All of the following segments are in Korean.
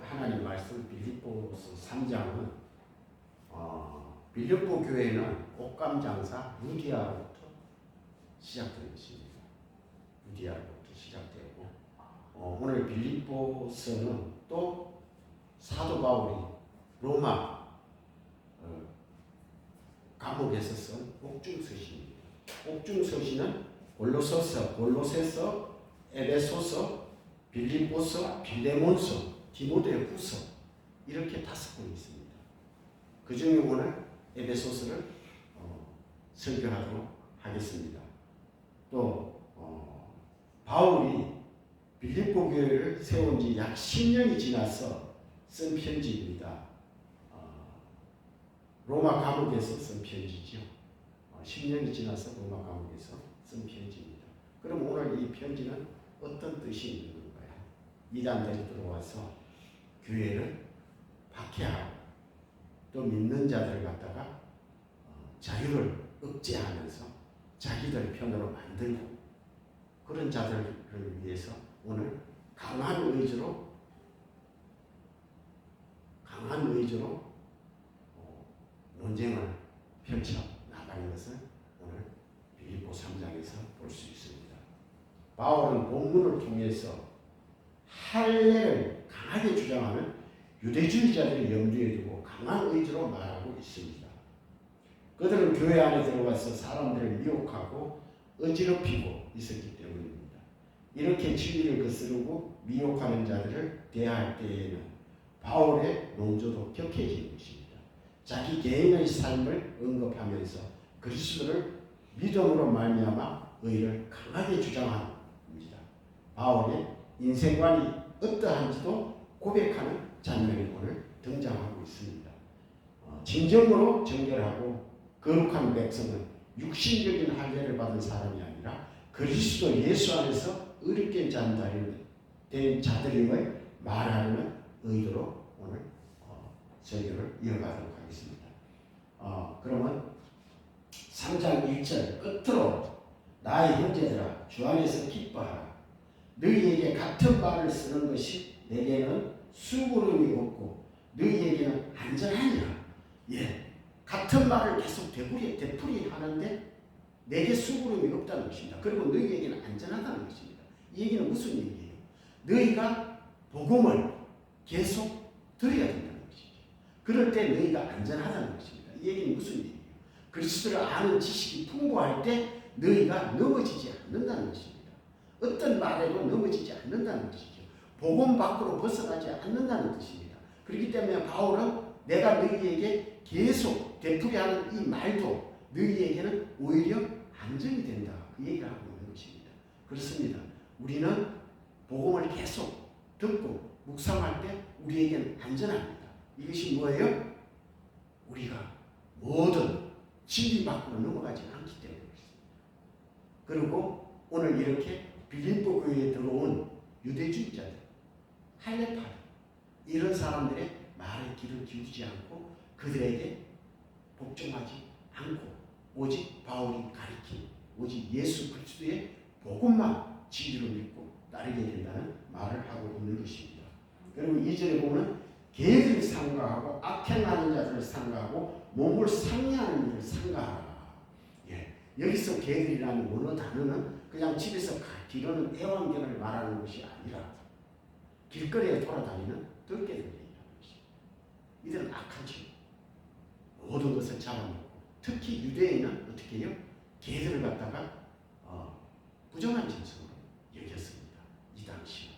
하나님 말씀 빌립보서 3장은 빌립보 교회는 옷감 장사 루디아로부터 시작된 것입니다. 루디아로부터 시작되고 오늘 빌립보서는 또 사도 바울이 로마 감옥에서 쓴 옥중서신입니다. 옥중서신은 골로새서, 에베소서, 빌립보서, 빌레몬서, 디모데후서 이렇게 5권 있습니다. 그 중에 오늘 에베소서를 설교하도록 하겠습니다. 또 바울이 빌립보 교회를 세운 지 약 10년이 지나서 쓴 편지입니다. 로마 감옥에서 쓴 편지죠. 10년이 지나서 로마 감옥에서 쓴 편지입니다. 그럼 오늘 이 편지는 어떤 뜻이 있는 건가요? 이단들이 들어와서 교회를 박해하고 또 믿는 자들을 갖다가 자유를 억제하면서 자기들 편으로 만들고 그런 자들을 위해서 오늘 강한 의지로 논쟁을 펼쳐 나가는 것을 오늘 빌립보 3장에서 볼 수 있습니다. 바울은 본문을 통해서 할례를 강하게 주장하는 유대주의자들을 염두에 두고 강한 의지로 말하고 있습니다. 그들은 교회 안에 들어와서 사람들을 미혹하고 어지럽히고 있었기 때문입니다. 이렇게 진리를 거스르고 미혹하는 자들을 대할 때에는 바울의 논조도 격해지는 것입니다. 자기 개인의 삶을 언급하면서 그리스도를 믿음으로 말미암아 의를 강하게 주장합니다. 바울의 인생관이 어떠한지도 고백하는 장면이 오늘 등장하고 있습니다. 진정으로 정결하고 거룩한 백성은 육신적인 할례를 받은 사람이 아니라 그리스도 예수 안에서 의롭게 된 자들임을 말하는 의도로 오늘 설교를 이어가도록 하겠습니다. 그러면 3장 1절 끝으로 나의 형제들아 주 안에서 기뻐하라. 너희에게 같은 말을 쓰는 것이 내게는 수고름이 없고 너희에게는 안전하니라. 같은 말을 계속 되풀이 하는데 내게 수고름이 없다는 것입니다. 그리고 너희에게는 안전하다는 것입니다. 이 얘기는 무슨 얘기예요? 너희가 복음을 계속 들어야 된다는 것이죠. 그럴 때 너희가 안전하다는 것입니다. 이 얘기는 무슨 얘기예요? 그리스도를 아는 지식이 풍부할 때 너희가 넘어지지 않는다는 것입니다. 어떤 말에도 넘어지지 않는다는 것이죠. 복음 밖으로 벗어나지 않는다는 뜻입니다. 그렇기 때문에 바울은 내가 너희에게 계속 되풀이하는 이 말도 너희에게는 오히려 안정이 된다. 그 얘기를 하고 있는 것입니다. 그렇습니다. 우리는 복음을 계속 듣고 묵상할 때 우리에게는 안전합니다. 이것이 뭐예요? 우리가 모든 진리 밖으로 넘어가지 않기 때문입니다. 그리고 오늘 이렇게 빌립보 교회에 들어온 유대주의자들, 할례파들 이런 사람들의 말에 귀를 기울이지 않고 그들에게 복종하지 않고 오직 바울이 가리킨 오직 예수 그리스도의 복음만 진리로 믿고 따르게 된다는 말을 하고 있는 것입니다. 그리고 2절에 보면 개들을 삼가하고 악행하는 자들을 삼가하고 몸을 상해하는 일을 삼가하라. 여기서 개들이라는 원어 단어는 그냥 집에서 기르는 애완견을 말하는 것이 아니라 길거리에 돌아다니는 들개들이라는 것입니다. 이들은 악하지. 모든 것을 잡아먹고 특히 유대인은 어떻게 해요? 개들을 갖다가 부정한 진성으로 여겼습니다. 이 당시에.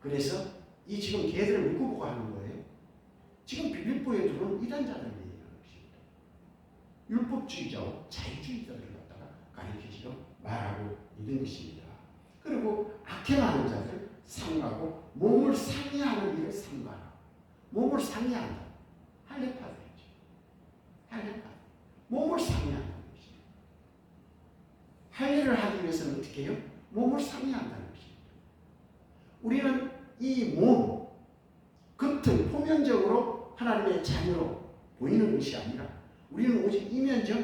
그래서 이 지금 개들을 묶어보고 하는 거예요. 지금 빌립보에 들어온 이단자들을 얘기하는 것입니다. 율법주의자와 자유주의자들을 갖다가 가리키시고 말하고 있는 것입니다. 그리고 악행하는 자들 삼가고 몸을 상해하는 일을 삼가라. 몸을 상해한다. 할례파들이죠. 할례파. 몸을 상해한다는 것입니다. 할례를 하기 위해서는 어떻게 해요? 몸을 상해한다는 것입니다. 우리는 이 몸, 겉은 표면적으로 하나님의 자녀로 보이는 것이 아니라 우리는 오직 이면적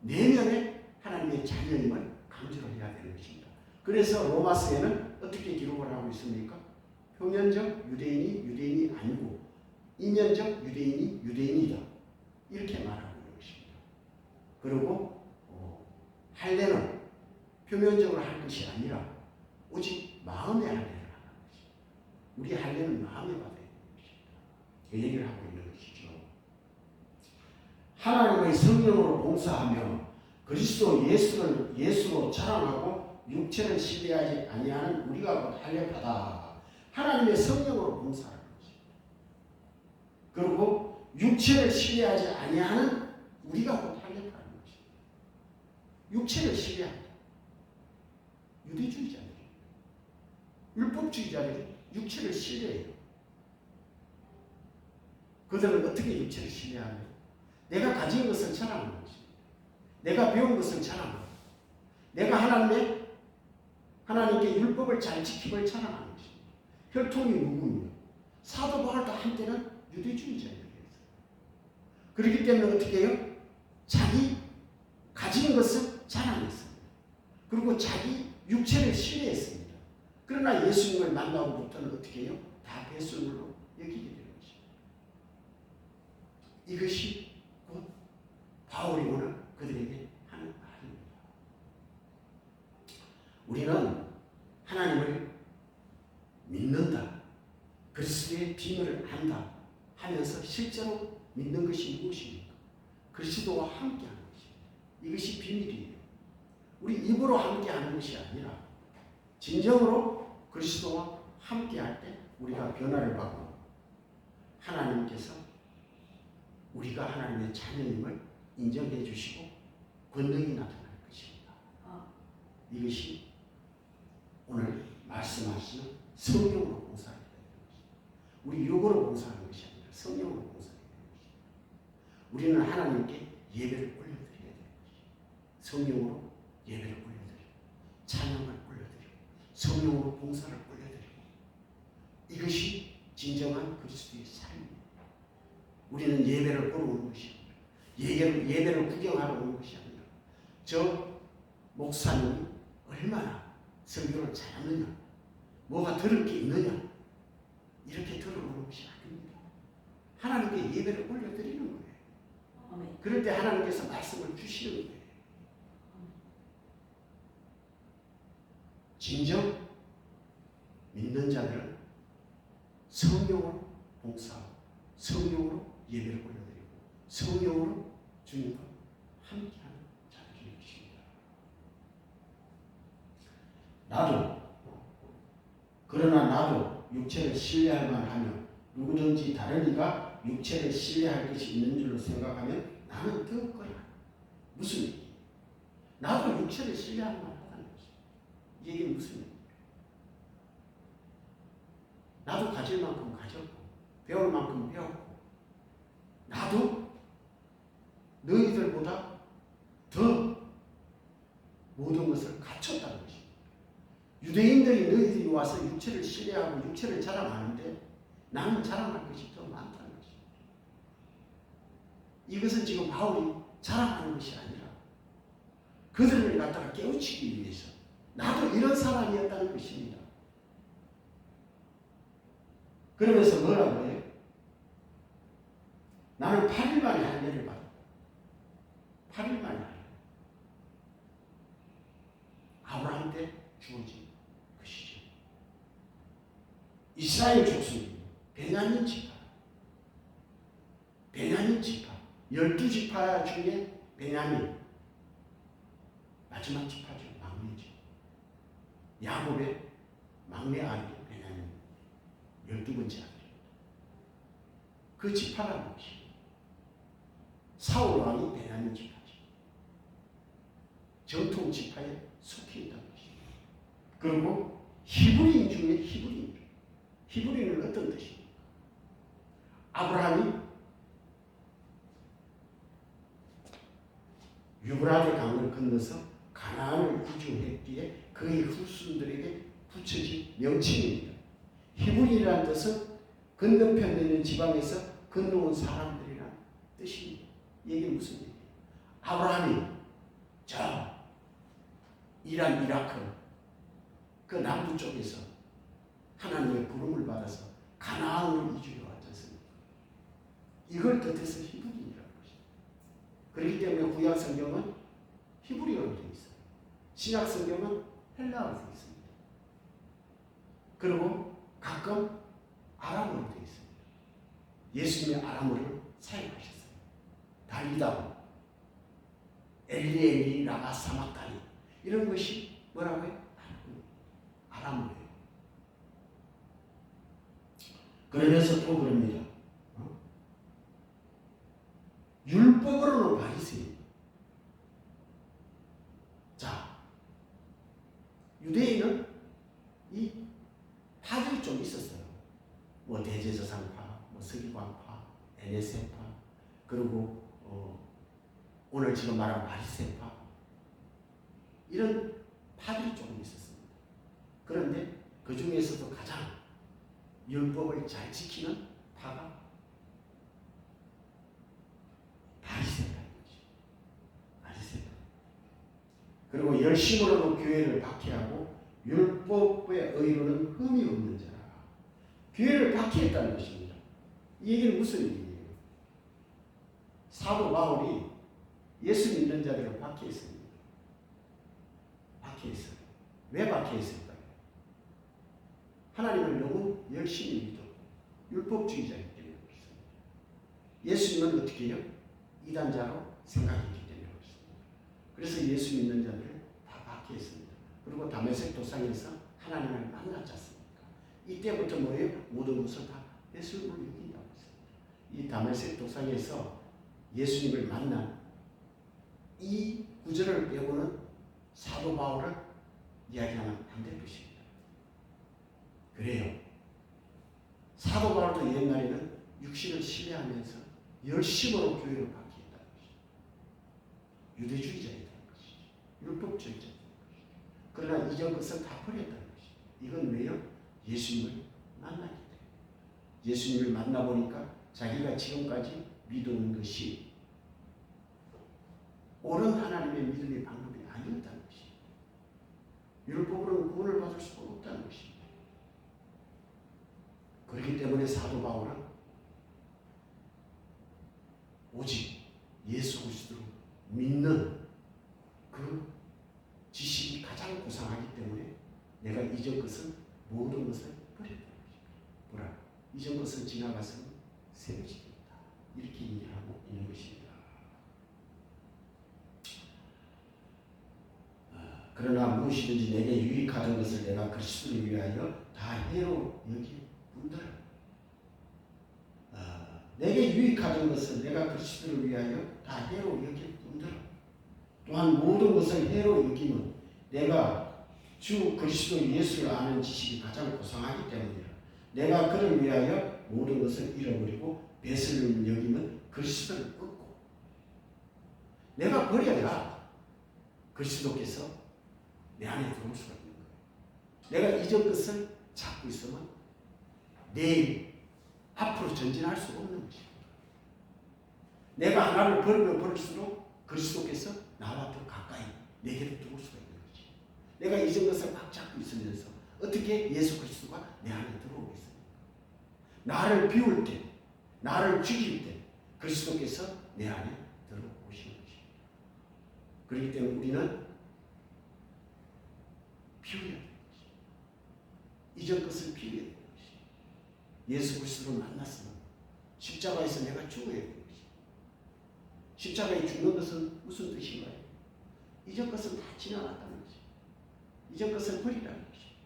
내면의 하나님의 자녀임을 강조를 해야 되는 것입니다. 그래서 로마서에는 어떻게 기록을 하고 있습니까? 표면적 유대인이 유대인이 아니고 이면적 유대인이 유대인이다. 이렇게 말하고 있는 것입니다. 그리고 할례는 표면적으로 할 것이 아니라 오직 마음의 할례를 하는 것입니다. 우리 할례는 마음에 받아야 되는 것입니다. 그 얘기를 하고 있는 것이죠. 하나님의 성령으로 봉사하며 그리스도 예수로 자랑하고 육체를 신뢰하지 아니하는 우리가 곧 할례하다. 하나님의 성령으로 봉사하는 것입니다. 그리고 육체를 신뢰하지 아니하는 우리가 곧 할례하는 것입니다. 육체를 신뢰한다. 유대주의자들, 율법주의자들이 육체를 신뢰해요. 그들은 어떻게 육체를 신뢰하냐? 내가 가진 것을 자랑하는 것입니다. 내가 배운 것을 자랑하는 것입니다. 내가 하나님께 율법을 잘 지킴을 자랑하는 것입니다. 혈통이 누구냐? 사도 바울도 한때는 유대주의자였어요. 그렇기 때문에 어떻게 해요? 자기 가진 것을 자랑했습니다. 그리고 자기 육체를 신뢰했습니다. 그러나 예수님을 만나고부터는 어떻게 해요? 다 배설물로 여기게 되는 것입니다. 이것이 곧 바울이 오늘 그들에게 하는 말입니다. 우리는 하나님을 믿는다. 그리스도의 비밀을 안다 하면서 실제로 믿는 것이 무엇입니까? 그리스도와 함께하는 것입니다. 이것이 비밀이에요. 우리 입으로 함께하는 것이 아니라 진정으로 그리스도와 함께할 때 우리가 변화를 받고 하나님께서 우리가 하나님의 자녀임을 인정해 주시고 권능이 나타날 것입니다. 이것이 오늘 말씀하시는 성령으로 봉사하게 되는 것입니다. 우리 육으로 봉사하는 것이 아니라 성령으로 봉사하게 되는 것입니다. 우리는 하나님께 예배를 올려드려야 되는 것입니다. 성령으로 예배를 올려드리고 찬양을 올려드리고 성령으로 봉사를 올려드리고 이것이 진정한 그리스도의 삶입니다. 우리는 예배를 보러 오는 것이 아니라 예배를 구경하러 오는 것이 아니라 저 목사님이 얼마나 설교를 잘하느냐 뭐가 들을 게 있느냐 이렇게 들어오는 것이 아닙니다. 하나님께 예배를 올려드리는 거예요. 그럴 때 하나님께서 말씀을 주시는 거예요. 진정 믿는 자들은 성령으로 봉사하고 성령으로 예배를 올려드리고 성령으로 주님과 함께하는 자들이 계십니다. 그러나 나도 육체를 신뢰할 만하며 누구든지 다른 이가 육체를 신뢰할 것이 있는 줄로 생각하면 나는 더욱거라. 무슨 얘기? 나도 육체를 신뢰할 만하다는 것이. 이 얘기는 무슨 얘기입니까? 나도 가질 만큼 가졌고 배울 만큼 배웠고 나도 너희들보다 더 모든 것을 갖췄다는 것입니다. 유대인들이 너희들이 와서 육체를 신뢰하고 육체를 자랑하는데 나는 자랑할 것이 더 많다는 것입니다. 이것은 지금 바울이 자랑하는 것이 아니라 그들을 갖다가 깨우치기 위해서 나도 이런 사람이었다는 것입니다. 그러면서 뭐라고 해요? 나는 8일 만에 할례를 받았다. 8일 만에 할례. 아브라함 때 주어진 것이죠. 이스라엘 족속이 베냐민 지파 12지파 중에 베냐민 마지막 지파죠. 막내죠. 야곱의 막내 아들 베냐민 12번째 아들입니다. 그 지파라는 것이 사울 왕이 베냐민 지파죠. 정통 지파에 속해 있다는 것입니다. 그리고 히브리인 중에 히브리인은 어떤 뜻입니까? 아브라함이 유브라데 강을 건너서 가나안을 이주했기에 그의 후손들에게 붙여진 명칭입니다. 히브리라는 뜻은 건너편 있는 지방에서 건너온 사람들이라는 뜻입니다. 이게 무슨 얘기예요? 아브라함이 이란 이라크 그 남부 쪽에서 하나님의 부름을 받아서 가나안으로 이주해 왔지 않습니까? 이걸 뜻해서 히브리인이라는 것입니다. 그렇기 때문에 구약 성경은 히브리어로 되어 있어요. 신약 성경은 헬라어로 되어 있습니다. 그리고 가끔 아람어로 되어 있습니다. 예수님의 아람어를 사용하셨어요. 달리다고 엘리 엘리 라마 사막다니 이런 것이 뭐라고요? 아람어예요. 그러면서 또 그럽니다. 율법으로는 바리새인. 자, 유대인은 이 파들이 좀 있었어요. 뭐 대제사장파, 뭐 서기관파, NSF파, 그리고 오늘 지금 말한 바리새파 이런 파들이 조금 있었습니다. 그런데 그 중에서도 가장 율법을 잘 지키는 파가 바리새파인 것이죠. 바리새파. 그리고 열심으로는 교회를 박해하고 율법의 의로는 흠이 없는 자라. 교회를 박해했다는 것입니다. 이 얘기는 무슨 얘기예요? 사도 바울이 예수 믿는 자들을 박해했습니다. 박해했어요. 왜 박해했을까요? 하나님을 너무 열심히 믿었고 율법주의자이기 때문에 그렇습니다. 예수님은 어떻게 해요? 이단자로 생각했기 때문에 그렇습니다. 그래서 예수 믿는 자들을 다 박해했습니다. 그리고 다메섹 도상에서 하나님을 만났지 않습니까? 이때부터 뭐예요? 모든 것을 다 예수님을 여긴다고 했습니다. 이 다메섹 도상에서 예수님을 만난 이 구절을 빼고는 사도 바울을 이야기하면 안 될 것입니다. 그래요. 사도 바울도 옛날에는 육신을 신뢰하면서 열심으로 교회를 박해했다는 것이죠. 유대주의자였다는 것이죠. 율법주의자였다는 것이죠. 그러나 이전 것을 다 버렸다는 것이죠. 이건 왜요? 예수님을 만나기 때문에. 예수님을 만나보니까 자기가 지금까지 믿어온 것이 옳은 하나님의 믿음의 방법이 아니었다는 것이죠. 율법으로는 구원을 받을 수가 없다는 것입니다. 그렇기 때문에 사도 바울은 오직 예수 그리스도를 믿는 그 지식이 가장 고상하기 때문에 내가 이전 것은 모든 것을 버렸다는 것입니다. 보라, 이전 것은 지나가서 새로지 된다. 이렇게 얘기하고 있는 것입니다. 그러나 무엇이든지 내게 유익하던 것을 내가 그리스도를 위하여 다 해로 여기 분들아. 내게 유익하던 것을 내가 그리스도를 위하여 다 해로 여길 분들아. 또한 모든 것을 해로 여기면 내가 주 그리스도 예수를 아는 지식이 가장 고상하기 때문이라. 내가 그를 위하여 모든 것을 잃어버리고 배설을 여기면 그리스도를 얻고. 내가 버려야 그리스도께서 내 안에 들어올 수가 있는 거예요. 내가 이전 것을 잡고 있으면 내일 앞으로 전진할 수가 없는 것입니다. 내가 하나를 버리면 버릴수록 그리스도께서 나와 더 가까이 내게로 들어올 수가 있는 거지. 내가 이전 것을 막 잡고 있으면서 어떻게 예수 그리스도가 내 안에 들어오고 있습니까? 나를 비울 때, 나를 죽일 때 그리스도께서 내 안에 들어오시는 것입니다. 그렇기 때문에 우리는 비워야 되는 것입니다. 이전 것을 비워야 되는 것입니다. 예수 그리스도를 만났으면 십자가에서 내가 죽어야 되는 것입니다. 십자가에 죽는 것은 무슨 뜻인가요? 이전 것은 다 지나갔다는 것입니다. 이전 것을 버리라는 것입니다.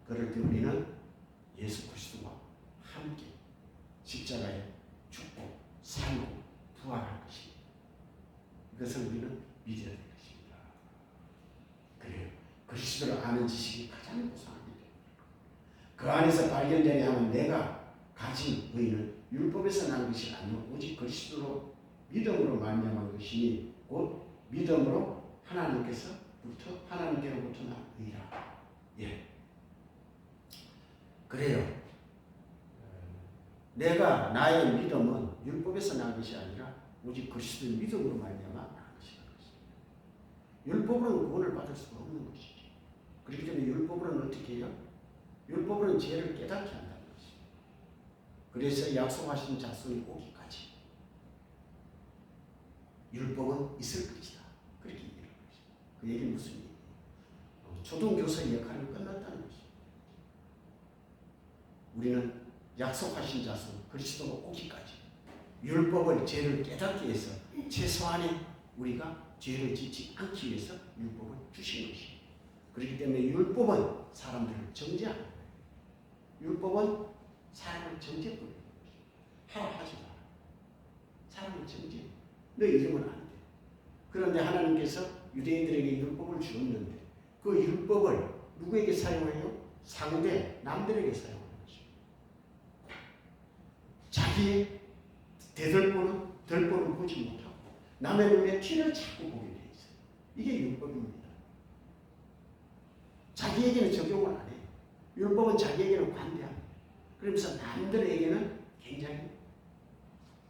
그럴 때 우리는 예수 그리스도와 함께 십자가에 죽고 살고 부활할 것입니다. 이것을 우리는 믿어야 될 것입니다. 그래요. 그리스도를 아는 지식이 가장 고상하기 때문에 그 안에서 발견되게 하면 내가 가진 의는 율법에서 난 것이 아니고 오직 그리스도로 믿음으로 말미암은 것이니 곧 믿음으로 하나님께로부터 난 의라. 예. 그래요. 내가 나의 믿음은 율법에서 난 것이 아니라 오직 그리스도의 믿음으로 말미암아 난 것이다. 율법으로는 구원을 받을 수가 없는 것이죠. 그렇기 때문에 율법으로는 어떻게 해요? 율법은 죄를 깨닫게 한다는 것이. 그래서 약속하신 자손이 오기까지 율법은 있을 것이다. 그렇게 얘기하는 것이. 그 얘기는 무슨 얘기예요? 초등교사의 역할은 끝났다는 것이. 우리는 약속하신 자손 그리스도가 오기까지 율법을 죄를 깨닫기 위해서 최소한의 우리가 죄를 짓지 않기 위해서 율법을 주신 것이. 그렇기 때문에 율법은 사람들을 정죄하는 거예요. 율법은 사람을 정죄하는 거예요. 하라 하지 마라. 사람을 정죄해. 너 이러면 안 돼. 그런데 하나님께서 유대인들에게 율법을 주었는데 그 율법을 누구에게 사용해요? 상대 남들에게 사용하는 것이죠. 자기의 대들보는 덜보는 보지 못하고 남의 눈에 티를 자꾸 보게 돼 있어요. 이게 율법입니다. 자기에게는 적용을 안 해요. 율법은 자기에게는 관대합니다. 그러면서 남들에게는 굉장히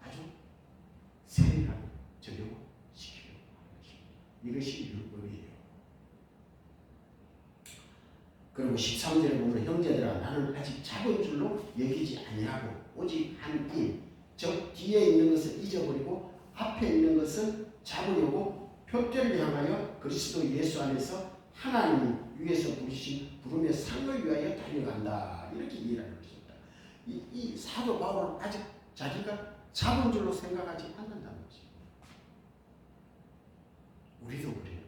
아주 세밀하게 적용을 시키려고 하는 것입니다. 이것이 율법이에요. 그리고 13절에 보면 형제들아 나는 아직 작은 줄로 여기지 아니하고 오직 한 일, 즉 뒤에 있는 것을 잊어버리고 앞에 있는 것을 잡으려고 표대를 향하여 그리스도 예수 안에서 하나님이 위에서 부르신 부름의 상을 위하여 달려간다. 이렇게 이해하는 것입니다. 이 사도 바울은 아직 자기가 잡은 줄로 생각하지 않는다는 것입니다. 우리도 그래요.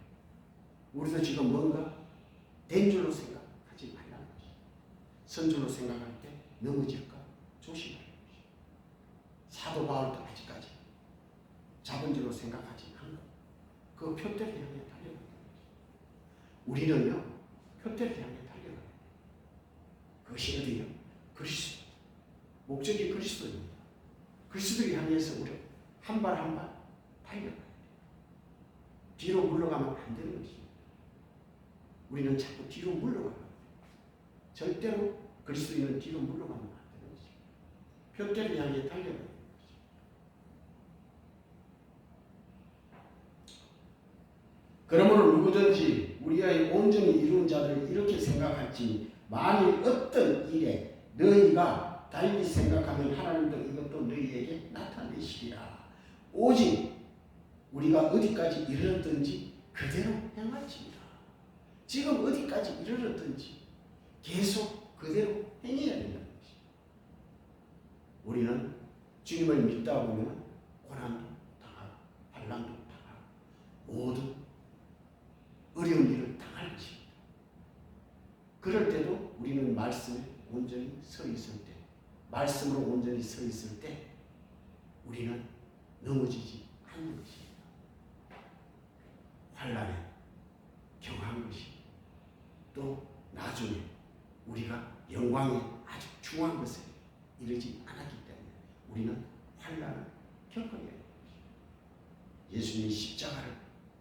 우리도 지금 뭔가 된 줄로 생각하지 말라는 것입니다. 선 줄로 생각할 때 넘어질까 조심하라는 것입니다. 사도 바울도 아직까지 잡은 줄로 생각하지 않고 그 표대를 향해 달려간다. 우리는요 표대를 향해 달려가요. 그것이 어디요? 그리스도. 목적이 그리스도입니다. 그리스도를 향해서 우리 한 발 한 발 달려가야 돼요. 뒤로 물러가면 안 되는 것입니다. 우리는 자꾸 뒤로 물러가요. 절대로 그리스도인은 뒤로 물러가면 안 되는 것입니다. 표대를 향해 달려가야 돼요. 그러므로 누구든지 우리의 온전히 이룬 자들을 이렇게 생각할지 만일 어떤 일에 너희가 달리 생각하면 하나님도 이것도 너희에게 나타내시리라. 오직 우리가 어디까지 이르렀든지 그대로 행할지니라. 지금 어디까지 이르렀든지 계속 그대로 행해야 된다는 것입니다. 우리는 주님을 믿다 보면 고난도 당하고 반란도 당하고 모든 어려운 일을 당할 것입니다. 그럴 때도 우리는 말씀에 온전히 서 있을 때, 말씀으로 온전히 서 있을 때 우리는 넘어지지 않는 것입니다. 환난에 경한 것이 또 나중에 우리가 영광에 아주 중요한 것에 이르지 않았기 때문에 우리는 환난을 겪어야 합니다. 예수님이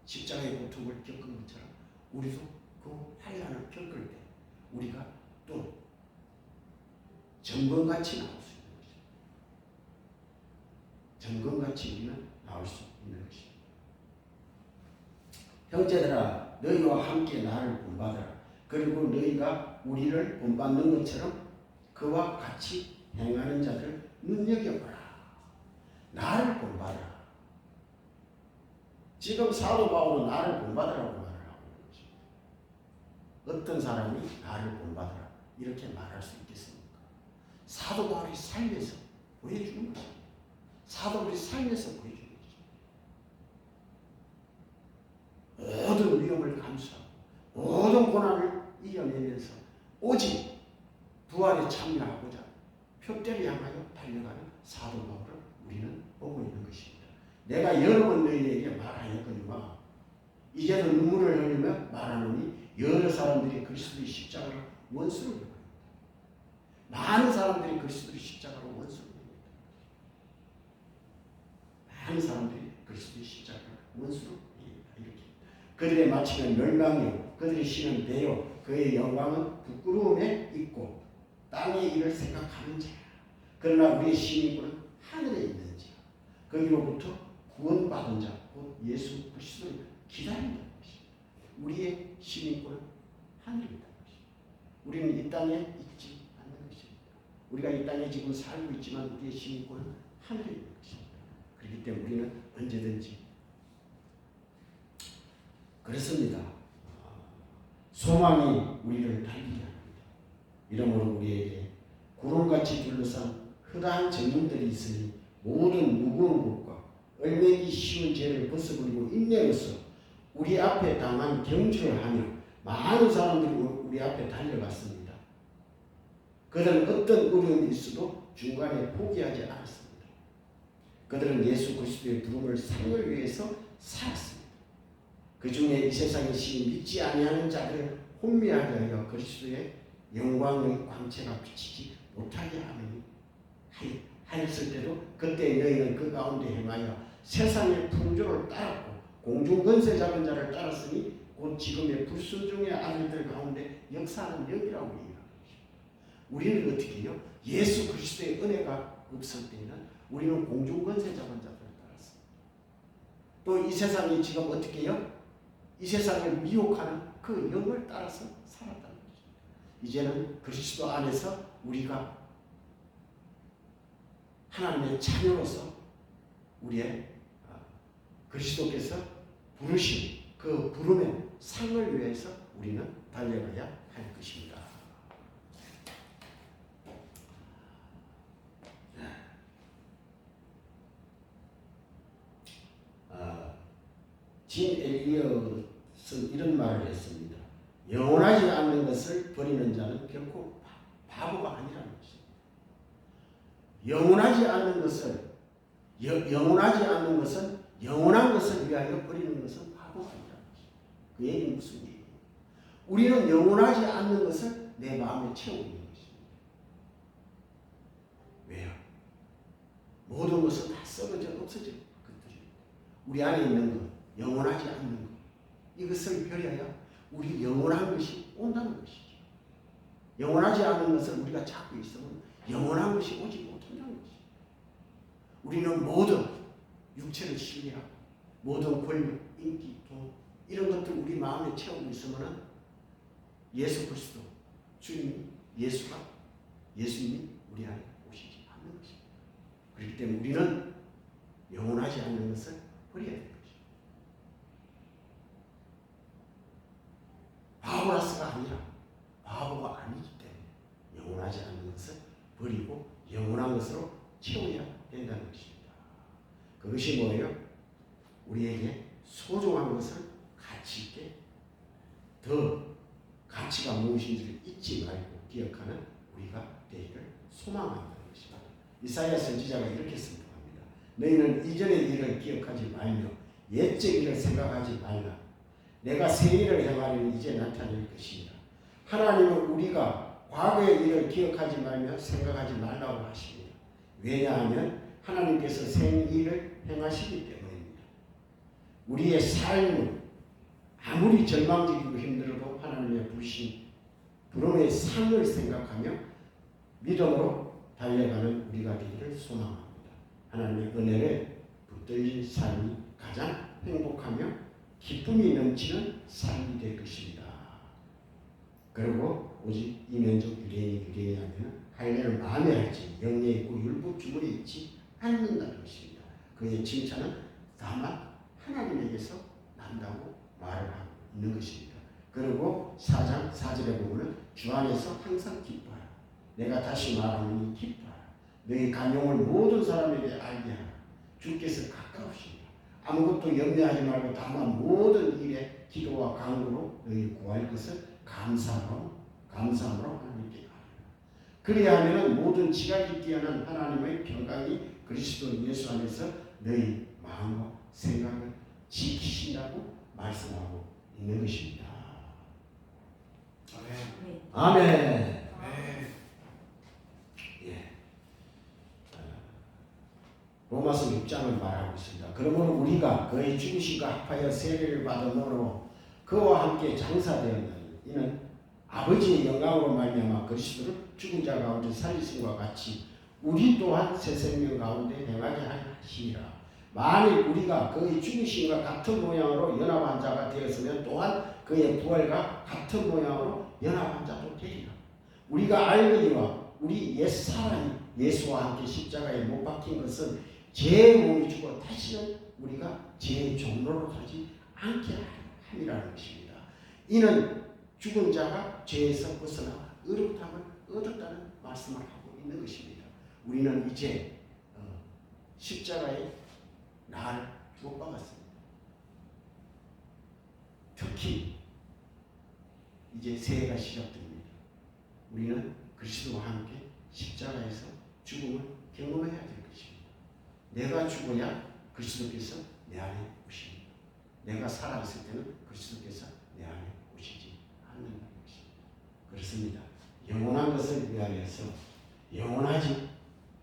십자가의 고통을 겪은 것처럼 우리도 그 환난을 겪을 때 우리가 또 점검같이 나올 수 있는 것입니다. 점검같이 우리는 나올 수 있는 것입니다. 형제들아 너희와 함께 나를 본받으라. 그리고 너희가 우리를 본받는 것처럼 그와 같이 행하는 자들 눈여겨보라. 나를 본받으라. 지금 사도 바울은 나를 본받으라고 말을 하고 있는 것입니다. 어떤 사람이 나를 본받으라 이렇게 말할 수 있겠습니까? 사도 바울이 삶에서 보여주는 것입니다. 사도 바울이 삶에서 보여주는 것입니다. 모든 위험을 감수하고 모든 고난을 이겨내면서 오직 부활에 참여하고자 표대를 향하여 달려가는 사도 바울을 우리는 보고 있는 것입니다. 내가 여러 번 너희에게 말하였거니와 이제는 눈물을 흘리며 말하노니 여러 사람들이 그리스도의 십자가로 원수를 내립니다. 많은 사람들이 그리스도의 십자가로 원수를 내립니다. 많은 사람들이 그리스도의 십자가로 원수를 내립니다. 이렇게 그들의 마치는 멸망이요 그들의 신은 배요 그의 영광은 부끄러움에 있고 땅의 일을 생각하는 자야. 그러나 우리의 신인은 하늘에 있는 자 거기로부터 구원받은 자, 곧 예수 그리스도를 기다린다는 것입니다. 우리의 시민권은 하늘에 있다는 것입니다. 우리는 이 땅에 있지 우리가 이 땅에 지금 살고 있지만 우리의 시민권은 하늘에 있는 것입니다. 그렇기 때문에 우리는 언제든지 그렇습니다. 소망이 우리를 달리게 합니다. 이러므로 우리에게 구름같이 둘러싼 흔한 증인들이 있으니 모든 무거운 것과 얼매기 쉬운 죄를 벗어버리고 인내로서 우리 앞에 당한 경주를 하며 많은 사람들이 우리 앞에 달려갔습니다. 그들은 어떤 어려움이 있어도 중간에 포기하지 않았습니다. 그들은 예수 그리스도의 부름을 상을 위해서 살았습니다. 그 중에 이 세상의 신이 믿지 아니하는 자들을 혼미하게 하여 그리스도의 영광의 광채가 비치지 못하게 하였을 때도 그때 너희는 그 가운데 행하여 세상의 풍조를 따랐고 공중 권세 잡은 자를 따랐으니 곧 지금의 불순종의 아들들 가운데 역사하는 영이라고 얘기합니다. 우리는 어떻게 해요? 예수 그리스도의 은혜가 없을 때는 우리는 공중 권세 잡은 자들을 따랐습니다. 또 이 세상이 지금 어떻게 해요? 이 세상을 미혹하는 그 영을 따라서 살았다는 것입니다. 이제는 그리스도 안에서 우리가 하나님의 자녀로서 우리의 그리스도께서 부르신 그 부름의 상을 위해서 우리는 달려가야 할 것입니다. 진 엘리엇은 이런 말을 했습니다. 영원하지 않는 것을 버리는 자는 결코 바보가 아니라는 것입니다. 영원하지 않는 것은 영원한 것을 위하여 버리는 것은 바보가 아니라는 것입니다. 그 얘기는 무슨 얘기예요? 우리는 영원하지 않는 것을 내 마음에 채우고 있는 것입니다. 왜요? 모든 것은 다 썩어져 없어져 것들입니다. 우리 안에 있는 것, 영원하지 않는 것, 이것을 버려야 우리 영원한 것이 온다는 것이죠. 영원하지 않은 것을 우리가 찾고 있으면 영원한 것이 오지 못한다는 것이죠. 우리는 모든 육체를 신뢰하고 모든 권력, 인기, 돈 이런 것들 우리 마음에 채우고 있으면 예수 그리스도 주님 예수님이 우리 안에 오시지 않는 것입니다. 그렇기 때문에 우리는 영원하지 않는 것을 버려야 됩니다. 바보라서가 아니라 바보가 아니기 때문에 영원하지 않는 것을 버리고 영원한 것으로 채워야 된다는 것입니다. 그것이 뭐예요? 우리에게 소중한 것을 가치 있게 더 가치가 무엇인지를 잊지 말고 기억하는 우리가 되기를 소망한다는 것입니다. 이사야 선지자가 이렇게 선포합니다. 너희는 이전의 일을 기억하지 말며 옛적 일을 생각하지 말라. 내가 새 일을 행하리니 이제 나타낼 것이니라. 하나님은 우리가 과거의 일을 기억하지 말며 생각하지 말라고 하십니다. 왜냐하면 하나님께서 새 일을 행하시기 때문입니다. 우리의 삶은 아무리 절망적이고 힘들어도 하나님의 부름의 상을 생각하며 믿음으로 달려가는 우리가 되기를 소망합니다. 하나님의 은혜를 붙들린 삶이 가장 행복하며 기쁨이 넘치는 삶이 될 것입니다. 그리고 오직 이면적 유대인이 하면 할례를 마음에 할지 영에 있고 율법 주문에 있지 않는다는 것입니다. 그의 칭찬은 다만 하나님에게서 난다고 말을 하고 있는 것입니다. 그리고 4장 4절에 보면 주 안에서 항상 기뻐하라. 내가 다시 말하노니 기뻐하라. 너희 간용을 모든 사람에게 알게 하라. 주께서 가까우시니라. 아무것도 염려하지 말고 다만 모든 일에 기도와 간구로 너희 구할 것을 감사함으로 하나님께 하라. 그리하면 모든 지각이 뛰어난 하나님의 평강이 그리스도 예수 안에서 너희 마음과 생각을 지키신다고 말씀하고 있는 것입니다. 아멘. 아멘. 로마서 6장을 말하고 있습니다. 그러므로 우리가 그의 죽으심과 합하여 세례를 받음으로 그와 함께 장사되었나니 이는 아버지의 영광으로 말미암아 그리스도를 죽은 자 가운데 살리심과 같이 우리 또한 새 생명 가운데 행하게 하시니라. 만일 우리가 그의 죽으심과 같은 모양으로 연합한 자가 되었으면 또한 그의 부활과 같은 모양으로 연합한 자도 되리라. 우리가 알거니와 우리 옛 사람이 예수와 함께 십자가에 못 박힌 것은 죄의 몸이 죽어 다시는 우리가 죄의 종로로 가지 않게 함이라는 것입니다. 이는 죽은 자가 죄에서 벗어나 의롭다함을 얻었다는 말씀을 하고 있는 것입니다. 우리는 이제 십자가에 날 못 박았습니다. 특히 이제 새해가 시작됩니다. 우리는 그리스도와 함께 십자가에서 죽음을 경험해야 될 것입니다. 내가 죽어야 그리스도께서 내 안에 오십니다. 내가 살아있을 때는 그리스도께서 내 안에 오시지 않는다는 것입니다. 그렇습니다. 영원한 것을 위하여서 영원하지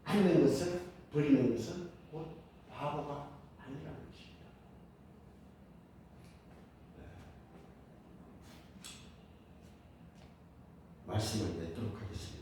않는 것을 버리는 것은 곧 바보가 아니라는 것입니다. 말씀을 맺도록 하겠습니다.